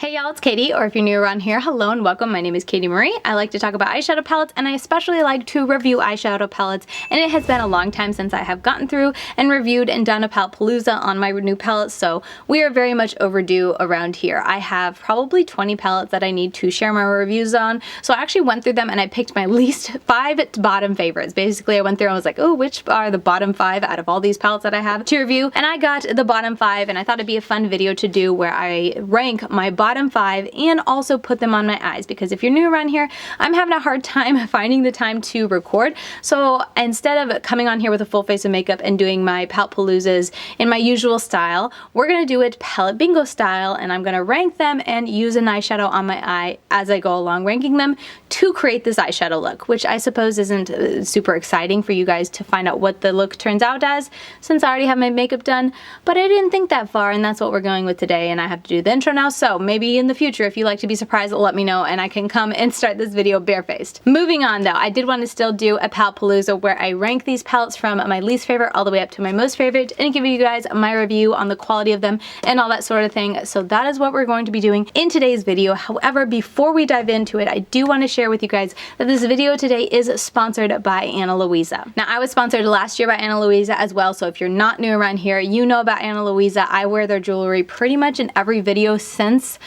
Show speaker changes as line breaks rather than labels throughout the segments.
Hey y'all, it's Katie, or if you're new around here, hello and welcome. My name is Katie Marie. I like to talk about eyeshadow palettes, and I especially like to review eyeshadow palettes, and it has been a long time since I have gotten through and reviewed and done a palette palooza on my new palettes, so we are very much overdue around here. I have probably 20 palettes that I need to share my reviews on, so I actually went through them and I picked my least 5 bottom favorites. Basically, I went through and I was like, oh, which are the bottom 5 out of all these palettes that I have to review, and I got the bottom 5, and I thought it'd be a fun video to do where I rank my bottom 5 and also put them on my eyes, because if you're new around here, I'm having a hard time finding the time to record. So instead of coming on here with a full face of makeup and doing my palette paloozas in my usual style, we're gonna do it palette bingo style, and I'm gonna rank them and use an eyeshadow on my eye as I go along, ranking them to create this eyeshadow look, which I suppose isn't super exciting for you guys to find out what the look turns out as, since I already have my makeup done, but I didn't think that far, and that's what we're going with today, and I have to do the intro now, so maybe in the future, if you like to be surprised, let me know and I can come and start this video barefaced. Moving on though, I did want to still do a palette palooza where I rank these palettes from my least favorite all the way up to my most favorite and give you guys my review on the quality of them and all that sort of thing. So that is what we're going to be doing in today's video. However, before we dive into it, I do want to share with you guys that this video today is sponsored by Ana Luisa. Now, I was sponsored last year by Ana Luisa as well, so if you're not new around here, you know about Ana Luisa. I wear their jewelry pretty much in every video since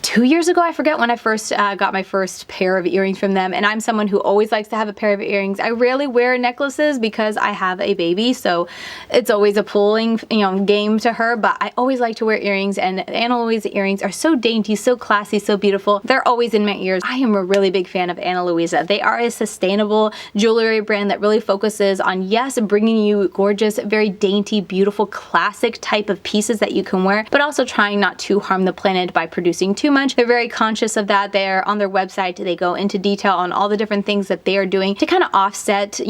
2 years ago. I forget when I first got my first pair of earrings from them, and I'm someone who always likes to have a pair of earrings. I rarely wear necklaces because I have a baby, so it's always a pulling, game to her, but I always like to wear earrings, and Ana Luisa earrings are so dainty, so classy, so beautiful. They're always in my ears. I am a really big fan of Ana Luisa. They are a sustainable jewelry brand that really focuses on, yes, bringing you gorgeous, very dainty, beautiful, classic type of pieces that you can wear, but also trying not to harm the planet by producing too much. They're very conscious of that. They're on their website, they go into detail on all the different things that they are doing to kind of offset,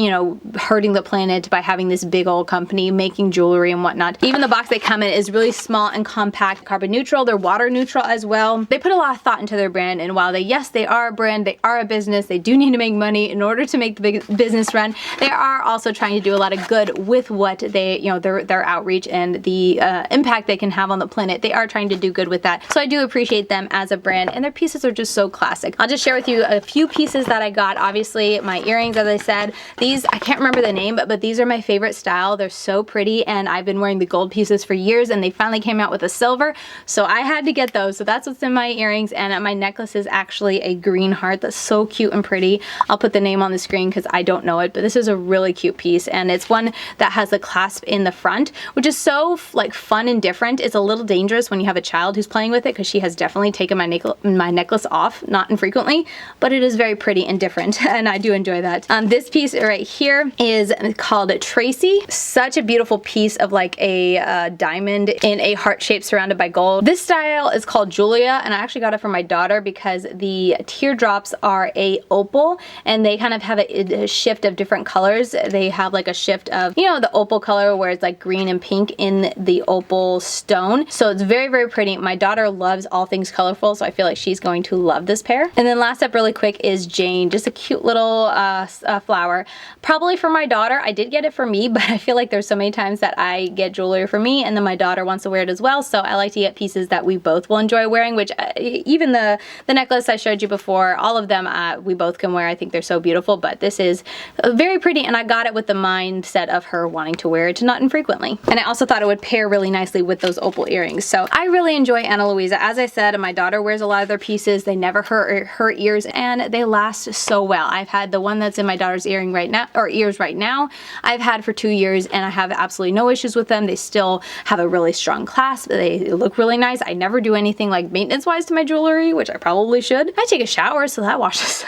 hurting the planet by having this big old company making jewelry and whatnot. Even the box they come in is really small and compact, carbon neutral, they're water neutral as well. They put a lot of thought into their brand, and while they are a brand, they are a business, they do need to make money in order to make the big business run, they are also trying to do a lot of good with what they, their outreach and the impact they can have on the planet. They are trying to do good with that. So I do appreciate them as a brand, and their pieces are just so classic. I'll just share with you a few pieces that I got. Obviously, my earrings, as I said, these, I can't remember the name, but these are my favorite style. They're so pretty, and I've been wearing the gold pieces for years, and they finally came out with a silver, so I had to get those. So that's what's in my earrings, and my necklace is actually a green heart that's so cute and pretty. I'll put the name on the screen because I don't know it, but this is a really cute piece, and it's one that has the clasp in the front, which is so fun and different. It's a little dangerous when you have a child who's playing with it, because she has definitely taken my necklace off, not infrequently, but it is very pretty and different, and I do enjoy that. This piece right here is called Tracy. Such a beautiful piece of a diamond in a heart shape surrounded by gold. This style is called Julia, and I actually got it for my daughter because the teardrops are a opal, and they kind of have a shift of different colors. They have a shift of, the opal color where it's green and pink in the opal stone. So it's very, very pretty. My daughter loves all things colorful, so I feel like she's going to love this pair. And then last up really quick is Jane, just a cute little flower. Probably for my daughter. I did get it for me, but I feel like there's so many times that I get jewelry for me and then my daughter wants to wear it as well, so I like to get pieces that we both will enjoy wearing, which even the necklace I showed you before, all of them we both can wear. I think they're so beautiful, but this is very pretty, and I got it with the mindset of her wanting to wear it not infrequently. And I also thought it would pair really nicely with those opal earrings. So I really enjoy Ana Luisa. As I said, my daughter wears a lot of their pieces. They never hurt her ears, and they last so well. I've had the one that's in my daughter's earring right now, or ears right now, I've had for 2 years, and I have absolutely no issues with them. They still have a really strong clasp. They look really nice. I never do anything maintenance wise to my jewelry, which I probably should. I take a shower, so that washes.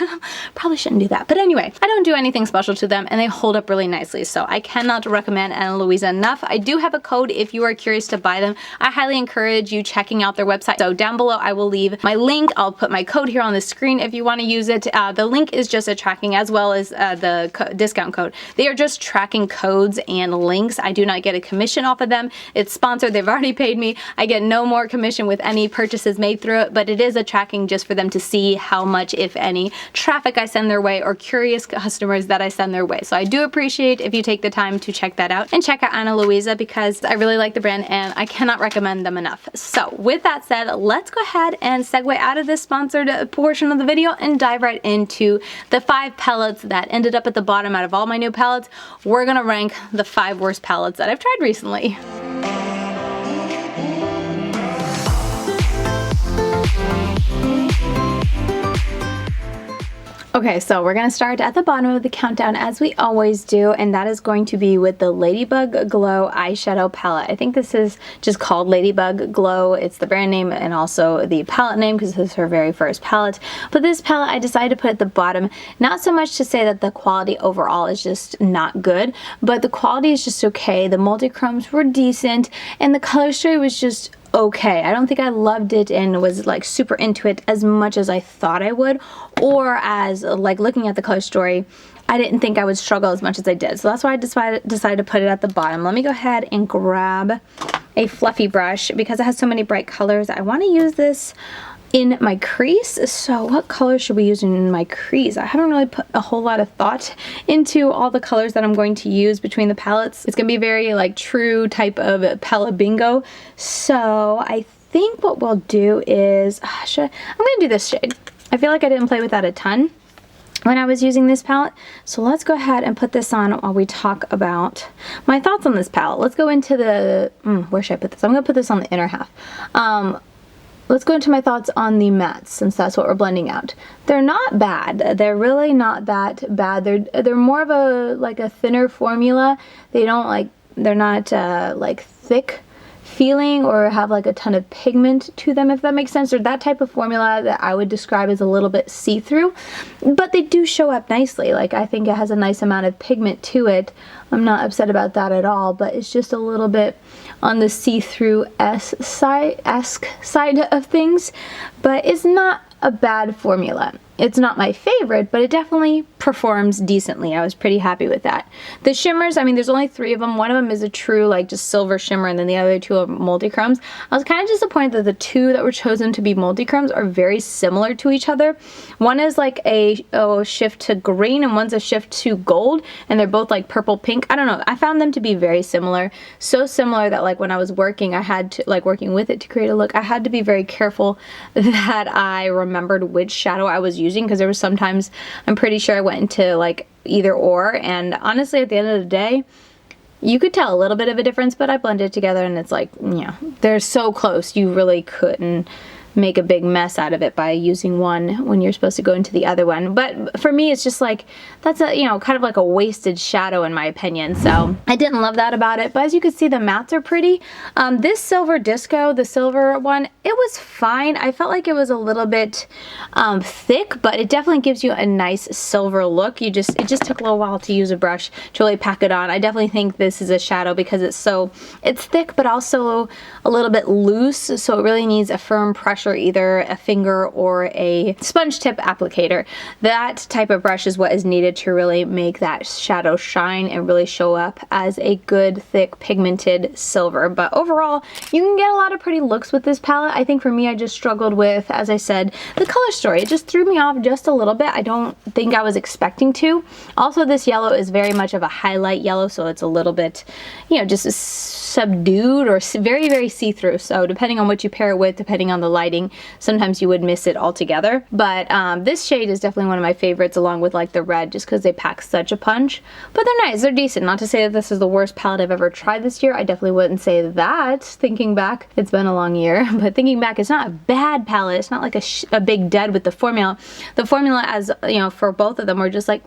Probably shouldn't do that, but anyway, I don't do anything special to them, and they hold up really nicely, so I cannot recommend Ana Luisa enough. I do have a code if you are curious to buy them. I highly encourage you checking out their website. So down below I will leave my link. I'll put my code here on the screen if you want to use it. The link is just a tracking, as well as the discount code. They are just tracking codes and links. I do not get a commission off of them. It's sponsored. They've already paid me. I get no more commission with any purchases made through it, but it is a tracking just for them to see how much, if any, traffic I send their way or curious customers that I send their way. So I do appreciate if you take the time to check that out and check out Ana Luisa, because I really like the brand and I cannot recommend them enough. So with that said, let's go ahead ahead and segue out of this sponsored portion of the video and dive right into the 5 palettes that ended up at the bottom out of all my new palettes. We're gonna rank the 5 worst palettes that I've tried recently. Okay, so we're gonna start at the bottom of the countdown as we always do, and that is going to be with the Ladybug Glow eyeshadow palette. I think this is just called Ladybug Glow. It's the brand name and also the palette name because this is her very first palette. But this palette I decided to put at the bottom, not so much to say that the quality overall is just not good, but the quality is just okay. The multi-chromes were decent, and the color story was just okay. I don't think I loved it and was like super into it as much as I thought I would, or as like looking at the color story, I didn't think I would struggle as much as I did. So that's why I decided to put it at the bottom. Let me go ahead and grab a fluffy brush because it has so many bright colors. I want to use this in my crease. So what color should we use in my crease? I haven't really put a whole lot of thought into all the colors that I'm going to use between the palettes. It's gonna be very like true type of palette bingo. So I think what we'll do is, I'm gonna do this shade. I feel like I didn't play with that a ton when I was using this palette. So let's go ahead and put this on while we talk about my thoughts on this palette. Let's go into the, where should I put this? I'm gonna put this on the inner half. Let's go into my thoughts on the mattes, since that's what we're blending out. They're not bad. They're really not that bad. They're more of a like a thinner formula. They're not like thick feeling or have like a ton of pigment to them, if that makes sense. They're that type of formula that I would describe as a little bit see-through, but they do show up nicely. Like, I think it has a nice amount of pigment to it. I'm not upset about that at all, but it's just a little bit on the see-through-esque side of things, but it's not a bad formula. It's not my favorite, but it definitely performs decently. I was pretty happy with that. The shimmers, I mean, there's only 3 of them. One of them is a true, like, just silver shimmer, and then the other 2 are multi-chromes. I was kind of disappointed that the 2 that were chosen to be multi-chromes are very similar to each other. One is like a shift to green, and one's a shift to gold, and they're both like purple pink. I don't know. I found them to be very similar. So similar that, like, when I was working, I had to, like, working with it to create a look, I had to be very careful that I remembered which shadow I was using, because there were sometimes I'm pretty sure I went into like either or, and honestly at the end of the day you could tell a little bit of a difference, but I blended it together and it's like, yeah, they're so close you really couldn't make a big mess out of it by using one when you're supposed to go into the other one. But for me, it's just like, that's a, you know, kind of like a wasted shadow in my opinion. So I didn't love that about it, but as you can see, the mattes are pretty. This Silver Disco, the silver one, it was fine. I felt like it was a little bit thick, but it definitely gives you a nice silver look. It just took a little while to use a brush to really pack it on. I definitely think this is a shadow because it's thick, but also a little bit loose, so it really needs a firm pressure, either a finger or a sponge tip applicator. That type of brush is what is needed to really make that shadow shine and really show up as a good, thick, pigmented silver. But overall, you can get a lot of pretty looks with this palette. I think for me, I just struggled with, as I said, the color story. It just threw me off just a little bit. I don't think I was expecting to. Also, this yellow is very much of a highlight yellow, so it's a little bit, you know, just subdued or very, very see-through. So depending on what you pair it with, depending on the lighting, sometimes you would miss it altogether. But this shade is definitely one of my favorites, along with like the red, just because they pack such a punch. But they're nice, they're decent. Not to say that this is the worst palette I've ever tried this year. I definitely wouldn't say that. Thinking back, it's been a long year, but thinking back, it's not a bad palette. It's not like a big dud with the formula. The formula, as you know, for both of them were just like,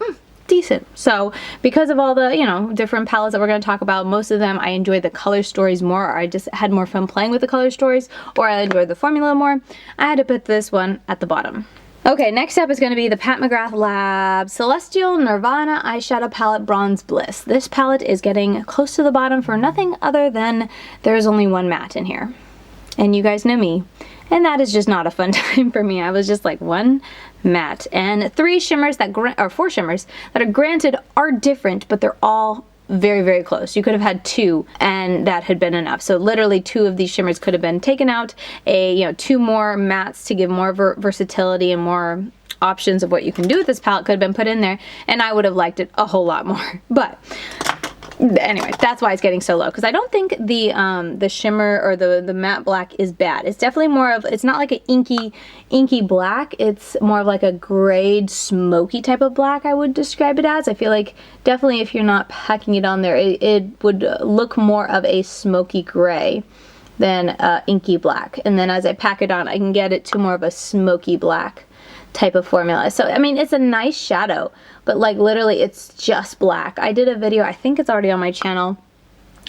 decent. So because of all the, you know, different palettes that we're going to talk about, most of them I enjoyed the color stories more, or I just had more fun playing with the color stories, or I enjoyed the formula more. I had to put this one at the bottom. Okay, next up is going to be the Pat McGrath Lab Celestial Nirvana Eyeshadow Palette Bronze Bliss. This palette is getting close to the bottom for nothing other than there's only one matte in here. And you guys know me. And that is just not a fun time for me. I was just like, one matte and 3 shimmers that or 4 shimmers that are granted are different, but they're all very, very close. You could have had 2 and that had been enough. So literally 2 of these shimmers could have been taken out, 2 more mattes to give more versatility and more options of what you can do with this palette could have been put in there, and I would have liked it a whole lot more. But anyway, that's why it's getting so low, because I don't think the shimmer or the matte black is bad. It's definitely more of, it's not like an inky black. It's more of like a grayed, smoky type of black, I would describe it as. I feel like definitely if you're not packing it on there, it would look more of a smoky gray than inky black. And then as I pack it on, I can get it to more of a smoky black type of formula. So I mean, it's a nice shadow, but like literally it's just black. I did a video, I think it's already on my channel,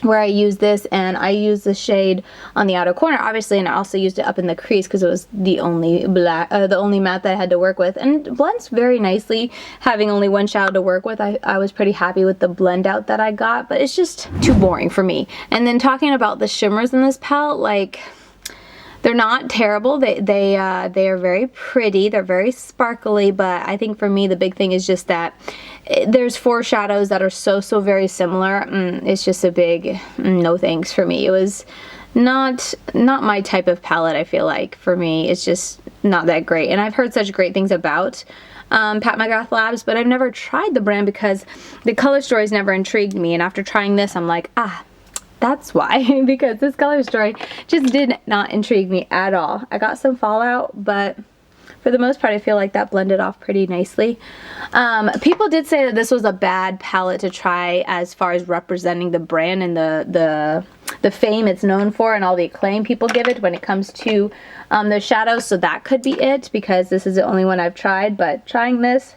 where I used this, and I used the shade on the outer corner obviously, and I also used it up in the crease because it was the only black, the only matte that I had to work with, and it blends very nicely. Having only one shadow to work with, I was pretty happy with the blend out that I got, but it's just too boring for me. And then talking about the shimmers in this palette, like, they're not terrible. They are very pretty. They're very sparkly, but I think for me the big thing is just that there's 4 shadows that are so very similar. It's just a big no thanks for me. It was not my type of palette. I feel like for me it's just not that great. And I've heard such great things about Pat McGrath Labs, but I've never tried the brand because the color stories never intrigued me. And after trying this, I'm like, that's why, because this color story just did not intrigue me at all. I got some fallout, but for the most part I feel like that blended off pretty nicely. People did say that this was a bad palette to try as far as representing the brand and the fame it's known for and all the acclaim people give it when it comes to the shadows. So that could be it, because this is the only one I've tried. But trying this,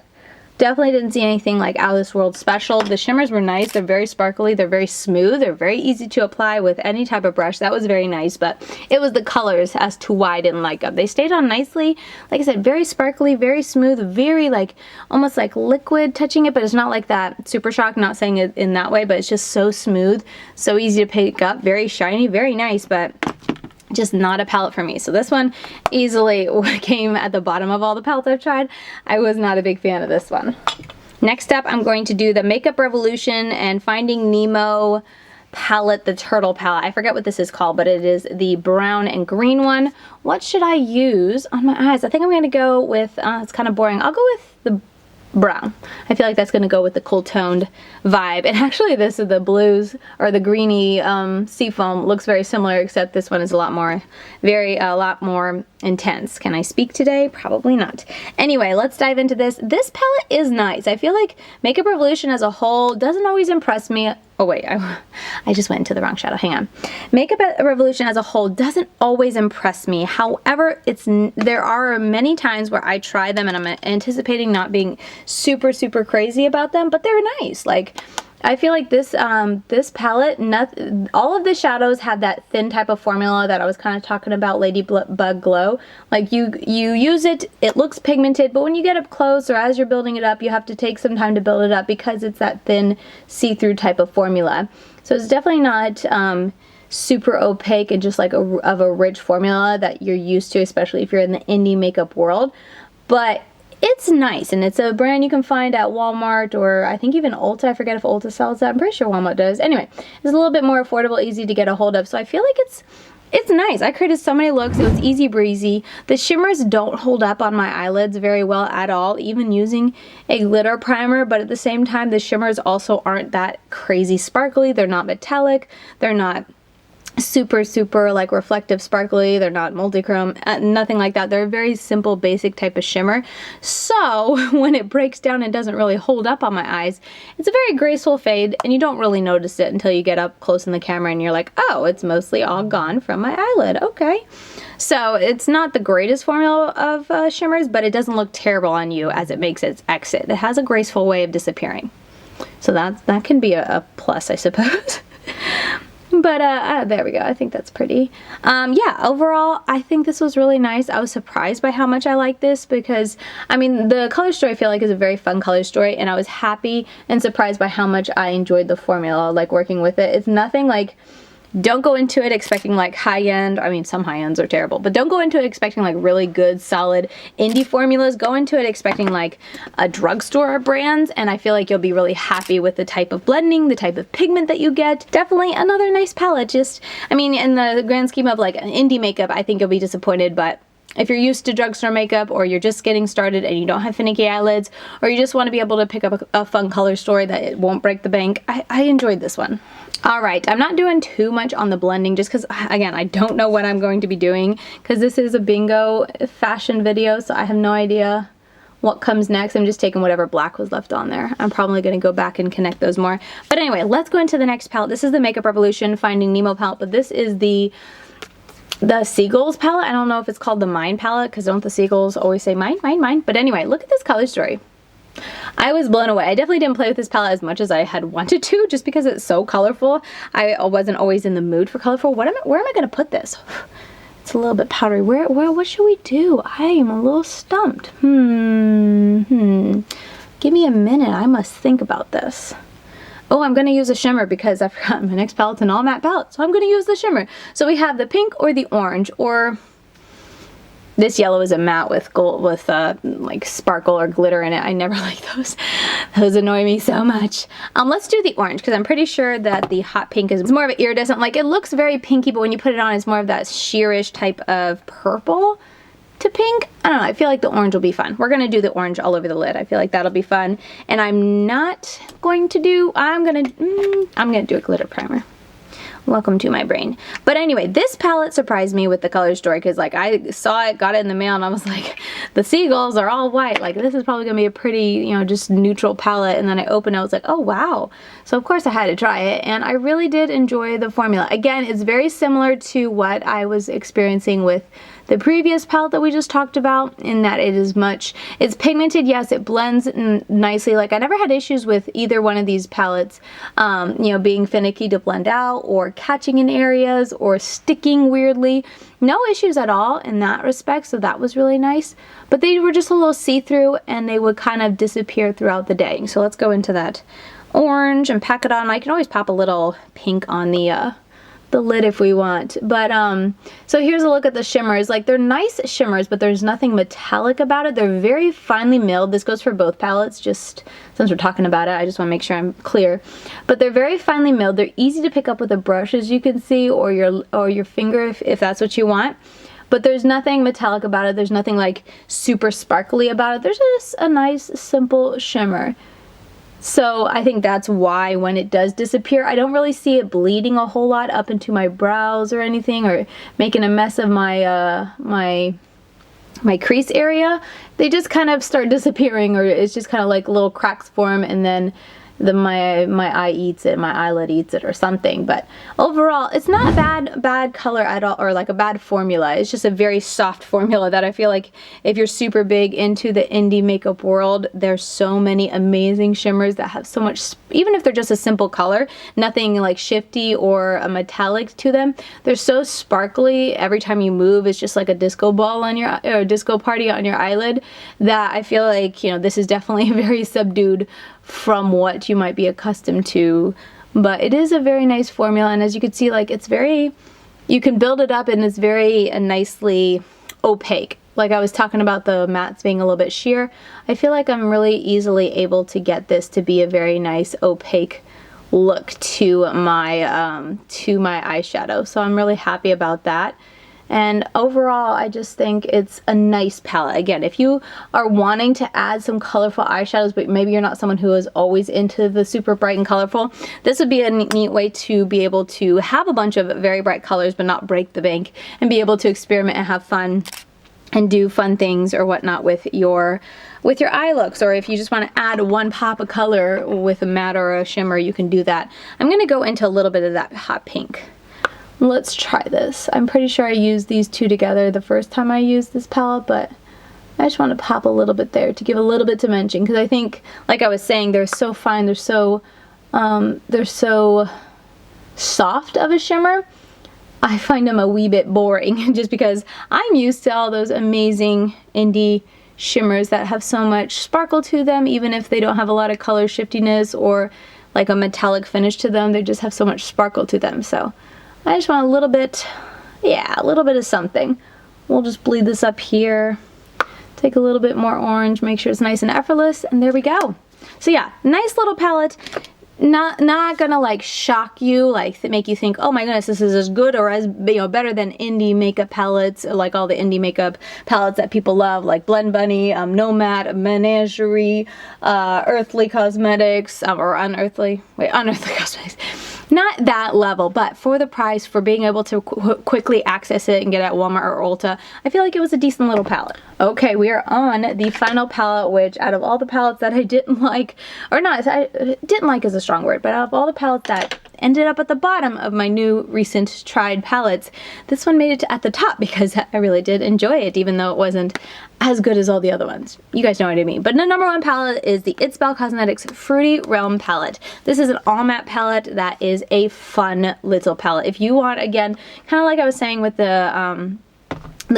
definitely didn't see anything like out of this world special. The shimmers were nice. They're very sparkly. They're very smooth. They're very easy to apply with any type of brush. That was very nice, but it was the colors as to why I didn't like them. They stayed on nicely. Like I said, very sparkly, very smooth, very like almost like liquid touching it, but it's not like that Super Shock. Not saying it in that way, but it's just so smooth, so easy to pick up, very shiny, very nice, but just not a palette for me. So this one easily came at the bottom of all the palettes I've tried. I was not a big fan of this one. Next up, I'm going to do the Makeup Revolution and Finding Nemo palette, the turtle palette. I forget what this is called, but it is the brown and green one. What should I use on my eyes? I think I'm going to go with, it's kind of boring. I'll go with the brown. I feel like that's going to go with the cool toned vibe. And actually this is the blues, or the greeny seafoam, looks very similar, except this one is a lot more intense. Can I speak today? Probably not. Anyway, let's dive into this. This palette is nice. I feel like Makeup Revolution as a whole doesn't always impress me. Oh wait, I just went into the wrong shadow. Hang on. Makeup Revolution as a whole doesn't always impress me. However, there are many times where I try them and I'm anticipating not being super crazy about them, but they're nice. Like, I feel like this this palette, all of the shadows have that thin type of formula that I was kind of talking about, Ladybug Glow. Like you use it, it looks pigmented, but when you get up close or as you're building it up, you have to take some time to build it up because it's that thin see-through type of formula. So it's definitely not super opaque and just like of a rich formula that you're used to, especially if you're in the indie makeup world. But it's nice, and it's a brand you can find at Walmart, or I think even ULTA. I forget if ULTA sells that. I'm pretty sure Walmart does. Anyway, it's a little bit more affordable, easy to get a hold of, so I feel like it's nice. I created so many looks. It was easy breezy. The shimmers don't hold up on my eyelids very well at all, even using a glitter primer, but at the same time, the shimmers also aren't that crazy sparkly. They're not metallic. They're not super like reflective sparkly. They're not multichrome, nothing like that. They're a very simple basic type of shimmer, so when it breaks down and doesn't really hold up on my eyes, it's a very graceful fade, and you don't really notice it until you get up close in the camera and you're like, oh, it's mostly all gone from my eyelid. Okay, so it's not the greatest formula of shimmers, but it doesn't look terrible on you as it makes its exit. It has a graceful way of disappearing, so that can be a plus, I suppose. But there we go. I think that's pretty. Yeah, overall, I think this was really nice. I was surprised by how much I liked this because, I mean, the color story I feel like is a very fun color story, and I was happy and surprised by how much I enjoyed the formula, like working with it. It's nothing like, don't go into it expecting like high-end. I mean, some high-ends are terrible, but don't go into it expecting like really good, solid indie formulas. Go into it expecting like a drugstore brands, and I feel like you'll be really happy with the type of blending, the type of pigment that you get. Definitely another nice palette. Just, I mean, in the grand scheme of like an indie makeup, I think you'll be disappointed, but if you're used to drugstore makeup, or you're just getting started and you don't have finicky eyelids, or you just want to be able to pick up a fun color story that it won't break the bank, I enjoyed this one. Alright, I'm not doing too much on the blending just because, again, I don't know what I'm going to be doing because this is a bingo fashion video, so I have no idea what comes next. I'm just taking whatever black was left on there. I'm probably going to go back and connect those more. But anyway, let's go into the next palette. This is the Makeup Revolution Finding Nemo palette, but this is the Seagulls palette. I don't know if it's called the Mine palette because don't the seagulls always say mine, mine, mine? But anyway, look at this color story. I was blown away. I definitely didn't play with this palette as much as I had wanted to just because it's so colorful. I wasn't always in the mood for colorful. Where am I going to put this? It's a little bit powdery. What should we do? I am a little stumped. Give me a minute. I must think about this. Oh, I'm going to use a shimmer because I forgot my next palette's an all matte palette. So I'm going to use the shimmer. So we have the pink or the orange, or this yellow is a matte with gold, with like sparkle or glitter in it. I never like those. Those annoy me so much. Let's do the orange because I'm pretty sure that the hot pink is more of an iridescent. Like, it looks very pinky, but when you put it on, it's more of that sheerish type of purple to pink. I don't know. I feel like the orange will be fun. We're going to do the orange all over the lid. I feel like that'll be fun. And I'm not going to do, I'm going to do a glitter primer. Welcome to my brain. But anyway, this palette surprised me with the color story because, like, I saw it, got it in the mail, and I was like, the seagulls are all white. Like, this is probably going to be a pretty, you know, just neutral palette. And then I opened it, I was like, oh, wow. So, of course, I had to try it, and I really did enjoy the formula. Again, it's very similar to what I was experiencing with the previous palette that we just talked about, in that it's pigmented, yes, it blends nicely. Like, I never had issues with either one of these palettes, you know, being finicky to blend out, or catching in areas, or sticking weirdly. No issues at all in that respect, so that was really nice. But they were just a little see-through, and they would kind of disappear throughout the day. So let's go into that orange and pack it on. I can always pop a little pink on the lid if we want. But so here's a look at the shimmers. Like, they're nice shimmers, but there's nothing metallic about it. They're very finely milled. This goes for both palettes, just since we're talking about it, I just want to make sure I'm clear. But they're very finely milled. They're easy to pick up with a brush, as you can see, or your finger if that's what you want. But there's nothing metallic about it. There's nothing like super sparkly about it. There's just a nice simple shimmer. So I think that's why when it does disappear, I don't really see it bleeding a whole lot up into my brows or anything, or making a mess of my my crease area. They just kind of start disappearing, or it's just kind of like little cracks form, and then my eye eats it, my eyelid eats it or something. But overall, it's not bad color at all, or like a bad formula. It's just a very soft formula that I feel like if you're super big into the indie makeup world, there's so many amazing shimmers that have so much, even if they're just a simple color, nothing like shifty or a metallic to them, they're so sparkly. Every time you move, it's just like a disco ball on your, or a disco party on your eyelid, that I feel like, you know, this is definitely very subdued from what you might be accustomed to. But it is a very nice formula, and as you can see, like, it's very, you can build it up, and it's very nicely opaque. Like I was talking about the mattes being a little bit sheer, I feel like I'm really easily able to get this to be a very nice opaque look to my eyeshadow. So I'm really happy about that. And overall, I just think it's a nice palette. Again, if you are wanting to add some colorful eyeshadows, but maybe you're not someone who is always into the super bright and colorful, this would be a neat way to be able to have a bunch of very bright colors but not break the bank, and be able to experiment and have fun and do fun things or whatnot with your eye looks. Or if you just want to add one pop of color with a matte or a shimmer, you can do that. I'm going to go into a little bit of that hot pink. Let's try this. I'm pretty sure I used these two together the first time I used this palette, but I just want to pop a little bit there to give a little bit dimension, because I think, like I was saying, they're so fine, they're so soft of a shimmer. I find them a wee bit boring just because I'm used to all those amazing indie shimmers that have so much sparkle to them, even if they don't have a lot of color shiftiness or like a metallic finish to them. They just have so much sparkle to them. So I just want a little bit, yeah, a little bit of something. We'll just bleed this up here. Take a little bit more orange, make sure it's nice and effortless, and there we go. So yeah, nice little palette. not gonna like shock you, like make you think, oh my goodness, this is as good or as, you know, better than indie makeup palettes, like all the indie makeup palettes that people love, like Blend Bunny, Nomad, Menagerie, Earthly Cosmetics, or Unearthly Cosmetics. Not that level, but for the price, for being able to quickly access it and get it at Walmart or Ulta, I feel like it was a decent little palette. Okay, we are on the final palette, which out of all the palettes that I didn't like, or not, I didn't like is a strong word, but out of all the palettes that ended up at the bottom of my new recent tried palettes, this one made it at the top because I really did enjoy it, even though it wasn't as good as all the other ones. You guys know what I mean. But the number one palette is the It's Bel Cosmetics Fruity Realm palette. This is an all matte palette that is a fun little palette. If you want, again, kind of like I was saying with the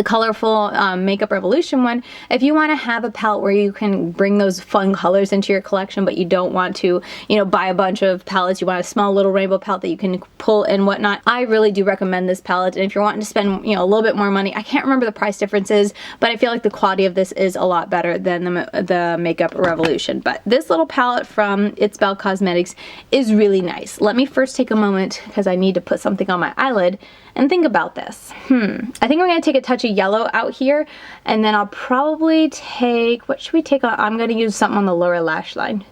colorful Makeup Revolution one, if you want to have a palette where you can bring those fun colors into your collection, but you don't want to, you know, buy a bunch of palettes, you want a small little rainbow palette that you can pull and whatnot, I really do recommend this palette. And if you're wanting to spend, you know, a little bit more money, I can't remember the price differences, but I feel like the quality of this is a lot better than the Makeup Revolution. But this little palette from It's Bel Cosmetics is really nice. Let me first take a moment, because I need to put something on my eyelid, and think about this. I think I'm going to take a touch of yellow out here, and then I'll probably take, what should we take on? I'm going to use something on the lower lash line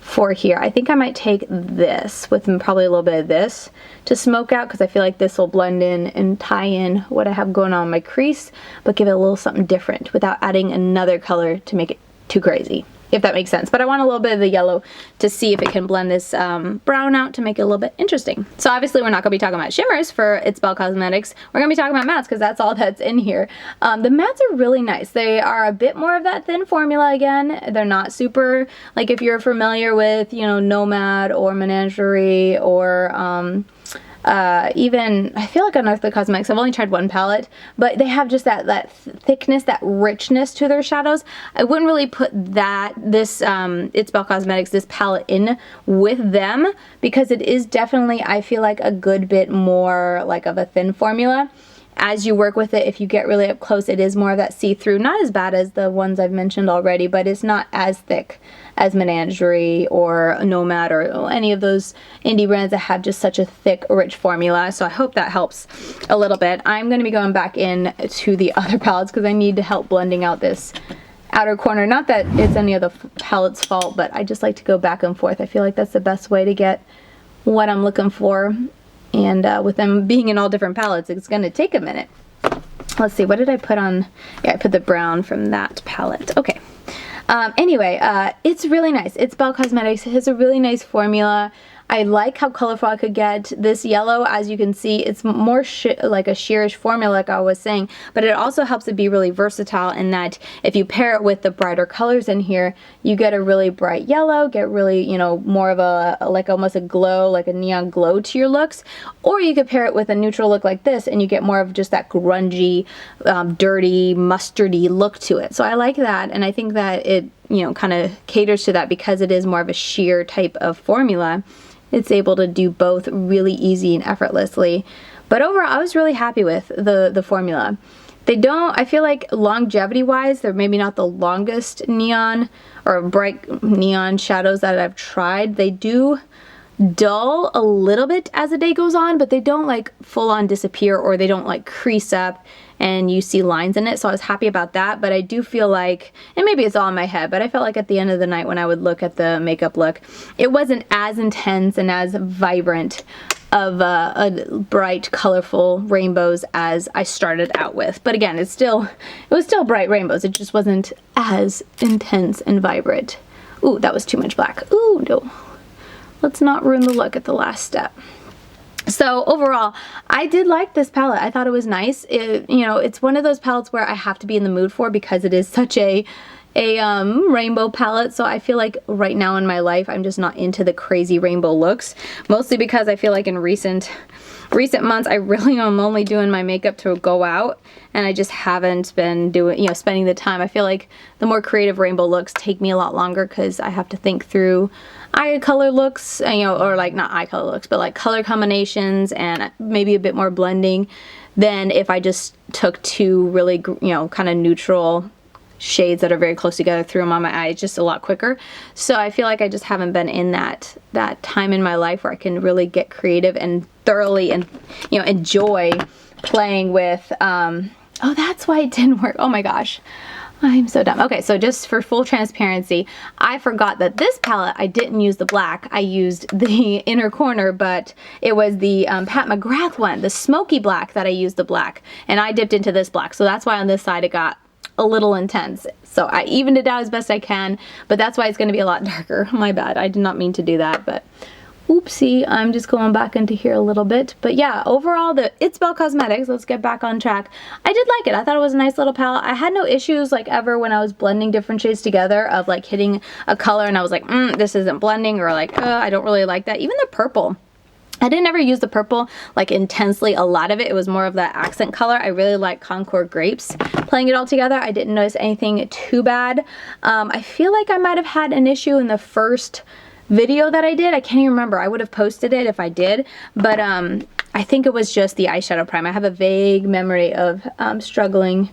for here. I think I might take this with probably a little bit of this to smoke out, because I feel like this will blend in and tie in what I have going on in my crease, but give it a little something different without adding another color to make it too crazy, if that makes sense. But I want a little bit of the yellow to see if it can blend this brown out to make it a little bit interesting. So obviously we're not going to be talking about shimmers for It's Bel Cosmetics. We're going to be talking about mattes, because that's all that's in here. The mattes are really nice. They are a bit more of that thin formula again. They're not super, like if you're familiar with, you know, Nomad or Menagerie or even, I feel like on Unearthly Cosmetics, I've only tried one palette, but they have just that thickness, that richness to their shadows. I wouldn't really put this It's Bel Cosmetics, this palette in with them, because it is definitely, I feel like, a good bit more like of a thin formula. As you work with it, if you get really up close, it is more of that see-through. Not as bad as the ones I've mentioned already, but it's not as thick as Menagerie or Nomad or any of those indie brands that have just such a thick, rich formula. So I hope that helps a little bit. I'm going to be going back in to the other palettes because I need to help blending out this outer corner. Not that it's any of the palette's fault, but I just like to go back and forth. I feel like that's the best way to get what I'm looking for. And with them being in all different palettes, it's going to take a minute. Let's see, what did I put on? Yeah, I put the brown from that palette. Okay. Anyway, it's really nice. It's Bel Cosmetics. It has a really nice formula. I like how colorful I could get. This yellow, as you can see, it's more like a sheerish formula, like I was saying, but it also helps it be really versatile in that if you pair it with the brighter colors in here, you get a really bright yellow, get really, you know, more of a, like almost a glow, like a neon glow to your looks. Or you could pair it with a neutral look like this and you get more of just that grungy, dirty, mustardy look to it. So I like that, and I think that it, you know, kind of caters to that because it is more of a sheer type of formula. It's able to do both really easy and effortlessly. But overall, I was really happy with the formula. They don't, I feel like longevity-wise, they're maybe not the longest neon or bright neon shadows that I've tried. They do dull a little bit as the day goes on, but they don't like full-on disappear, or they don't like crease up and you see lines in it. So I was happy about that. But I do feel like, and maybe it's all in my head, but I felt like at the end of the night when I would look at the makeup look, it wasn't as intense and as vibrant of a bright, colorful rainbows as I started out with. But again, it was still bright rainbows. It just wasn't as intense and vibrant. Ooh, that was too much black. Ooh, no. Let's not ruin the look at the last step. So overall, I did like this palette. I thought it was nice. You know, it's one of those palettes where I have to be in the mood for because it is such a rainbow palette. So I feel like right now in my life, I'm just not into the crazy rainbow looks. Mostly because I feel like in recent months, I really am only doing my makeup to go out, and I just haven't been doing, you know, spending the time. I feel like the more creative rainbow looks take me a lot longer because I have to think through eye color looks, you know, or like not eye color looks, but like color combinations and maybe a bit more blending than if I just took two really, you know, kind of neutral shades that are very close together, threw them on my eyes just a lot quicker. So I feel like I just haven't been in that time in my life where I can really get creative and thoroughly and, you know, enjoy playing with, oh, that's why it didn't work. Oh my gosh. I'm so dumb. Okay, so just for full transparency, I forgot that this palette, I didn't use the black. I used the inner corner, but it was the Pat McGrath one, the smoky black, that I used the black. And I dipped into this black. So that's why on this side it got a little intense. So I evened it out as best I can, but that's why it's going to be a lot darker. My bad. I did not mean to do that, but oopsie, I'm just going back into here a little bit. But yeah, overall, it's Bel Cosmetics. Let's get back on track. I did like it. I thought it was a nice little palette. I had no issues like ever when I was blending different shades together of like hitting a color and I was like, this isn't blending, or like, I don't really like that. Even the purple. I didn't ever use the purple like intensely, a lot of it. It was more of that accent color. I really like Concord Grapes. Playing it all together, I didn't notice anything too bad. I feel like I might have had an issue in the first video that I did. I can't even remember. I would have posted it if I did, but I think it was just the eyeshadow primer. I have a vague memory of struggling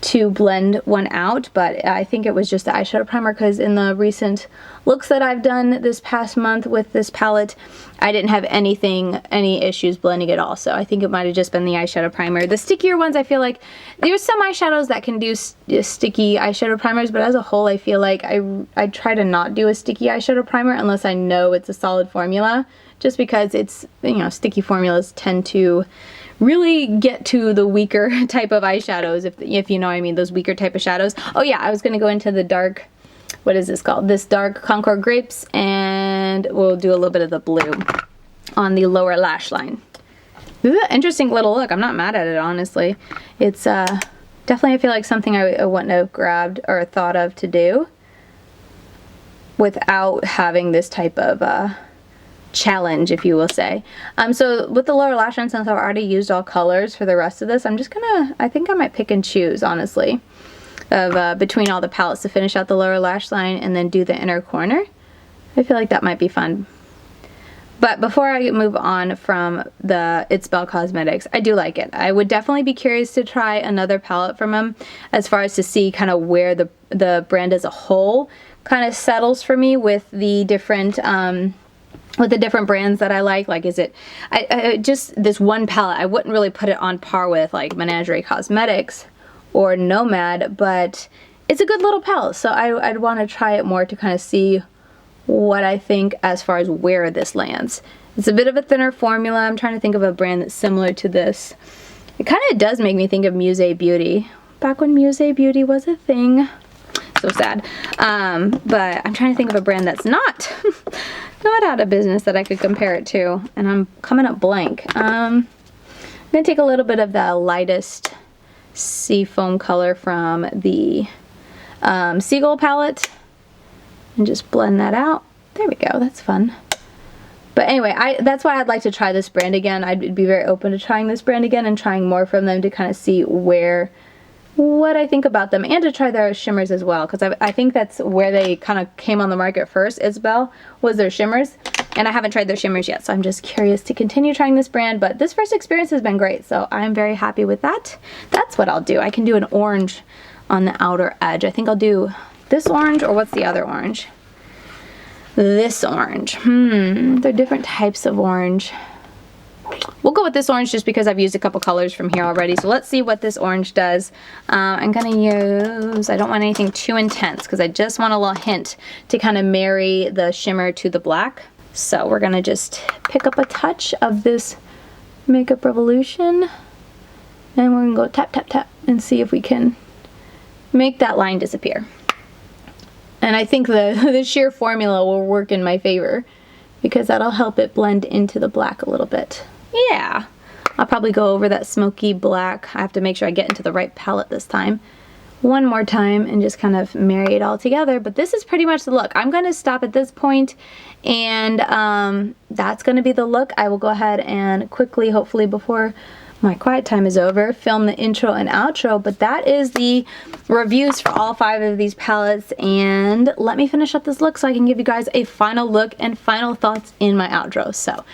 to blend one out, but I think it was just the eyeshadow primer, because in the recent looks that I've done this past month with this palette, I didn't have any issues blending at all. So I think it might have just been the eyeshadow primer. The stickier ones, I feel like there's some eyeshadows that can do sticky eyeshadow primers, but as a whole, I feel like I try to not do a sticky eyeshadow primer unless I know it's a solid formula, just because it's, you know, sticky formulas tend to really get to the weaker type of eyeshadows, if you know what I mean, those weaker type of shadows. Oh yeah, I was going to go into the dark, what is this called? This dark Concord Grapes, and we'll do a little bit of the blue on the lower lash line. Ooh, interesting little look. I'm not mad at it, honestly. It's definitely, I feel like something I wouldn't have grabbed or thought of to do without having this type of challenge, if you will say. So with the lower lash line, since I've already used all colors for the rest of this, I'm just gonna, I think I might pick and choose, honestly, of between all the palettes to finish out the lower lash line and then do the inner corner. I feel like that might be fun. But before I move on from the It's Bel Cosmetics, I do like it. I would definitely be curious to try another palette from them, as far as to see kind of where the brand as a whole kind of settles for me with the different brands that I like. Like, is it, I just, this one palette, I wouldn't really put it on par with like Menagerie Cosmetics or Nomad, but it's a good little palette, so I'd want to try it more to kind of see what I think as far as where this lands. It's a bit of a thinner formula. I'm trying to think of a brand that's similar to this. It kind of does make me think of Muse Beauty, back when Muse Beauty was a thing. So sad. But I'm trying to think of a brand that's not out of business that I could compare it to, and I'm coming up blank. I'm gonna take a little bit of the lightest seafoam color from the Seagull palette and just blend that out. There we go, that's fun. But anyway, that's why I'd like to try this brand again. I'd be very open to trying this brand again and trying more from them to kind of see what I think about them, and to try their shimmers as well, because I think that's where they kind of came on the market first. It's Bel, was their shimmers, and I haven't tried their shimmers yet, so I'm just curious to continue trying this brand. But this first experience has been great, so I'm very happy with that. That's what I'll do. I can do an orange on the outer edge. I think I'll do this orange, or what's the other orange? This orange. They're different types of orange. We'll go with this orange just because I've used a couple colors from here already. So let's see what this orange does. I'm gonna use, I don't want anything too intense because I just want a little hint to kind of marry the shimmer to the black. So we're gonna just pick up a touch of this Makeup Revolution, and we're gonna go tap, tap, tap and see if we can make that line disappear. And I think the sheer formula will work in my favor, because that'll help it blend into the black a little bit. Yeah, I'll probably go over that smoky black. I have to make sure I get into the right palette this time. One more time and just kind of marry it all together. But this is pretty much the look. I'm going to stop at this point, and that's going to be the look. I will go ahead and quickly, hopefully before my quiet time is over, film the intro and outro. But that is the reviews for all 5 of these palettes, and let me finish up this look so I can give you guys a final look and final thoughts in my outro. So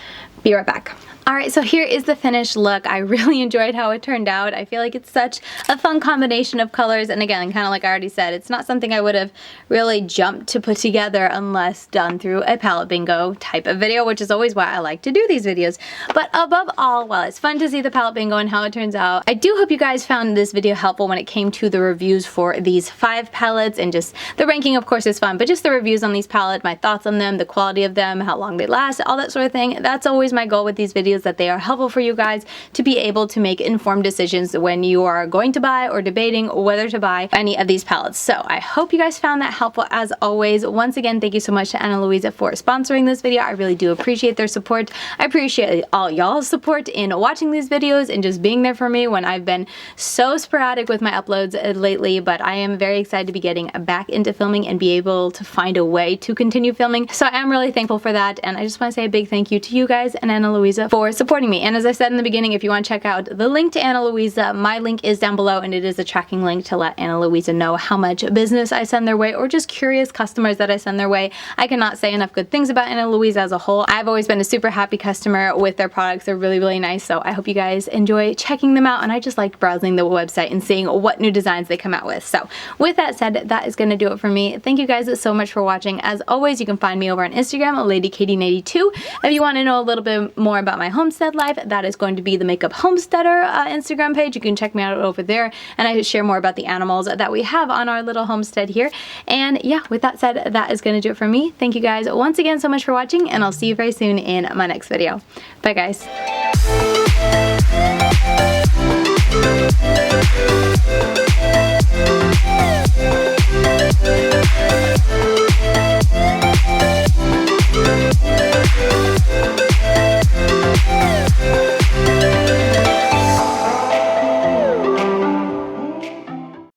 be right back. Alright, so here is the finished look. I really enjoyed how it turned out. I feel like it's such a fun combination of colors, and again, kind of like I already said, it's not something I would have really jumped to put together unless done through a palette bingo type of video, which is always why I like to do these videos. But above all, while it's fun to see the palette bingo and how it turns out, I do hope you guys found this video helpful when it came to the reviews for these 5 palettes, and just the ranking of course is fun, but just the reviews on these palettes, my thoughts on them, the quality of them, how long they last, all that sort of thing. That's always my goal with these videos, that they are helpful for you guys to be able to make informed decisions when you are going to buy or debating whether to buy any of these palettes. So I hope you guys found that helpful as always. Once again, thank you so much to Ana Luisa for sponsoring this video. I really do appreciate their support. I appreciate all y'all's support in watching these videos and just being there for me when I've been so sporadic with my uploads lately, but I am very excited to be getting back into filming and be able to find a way to continue filming. So I am really thankful for that, and I just want to say a big thank you to you guys and Ana Luisa for supporting me. And as I said in the beginning, if you want to check out the link to Ana Luisa, my link is down below, and it is a tracking link to let Ana Luisa know how much business I send their way, or just curious customers that I send their way. I cannot say enough good things about Ana Luisa as a whole. I've always been a super happy customer with their products. They're really, really nice, so I hope you guys enjoy checking them out, and I just like browsing the website and seeing what new designs they come out with. So with that said, that is going to do it for me. Thank you guys so much for watching. As always, you can find me over on Instagram at LadyKaty92. If you want to know a little bit more about my homestead life, that is going to be the Makeup Homesteader Instagram page. You can check me out over there, and I share more about the animals that we have on our little homestead here. And yeah, with that said, that is going to do it for me. Thank you guys once again so much for watching, and I'll see you very soon in my next video. Bye guys.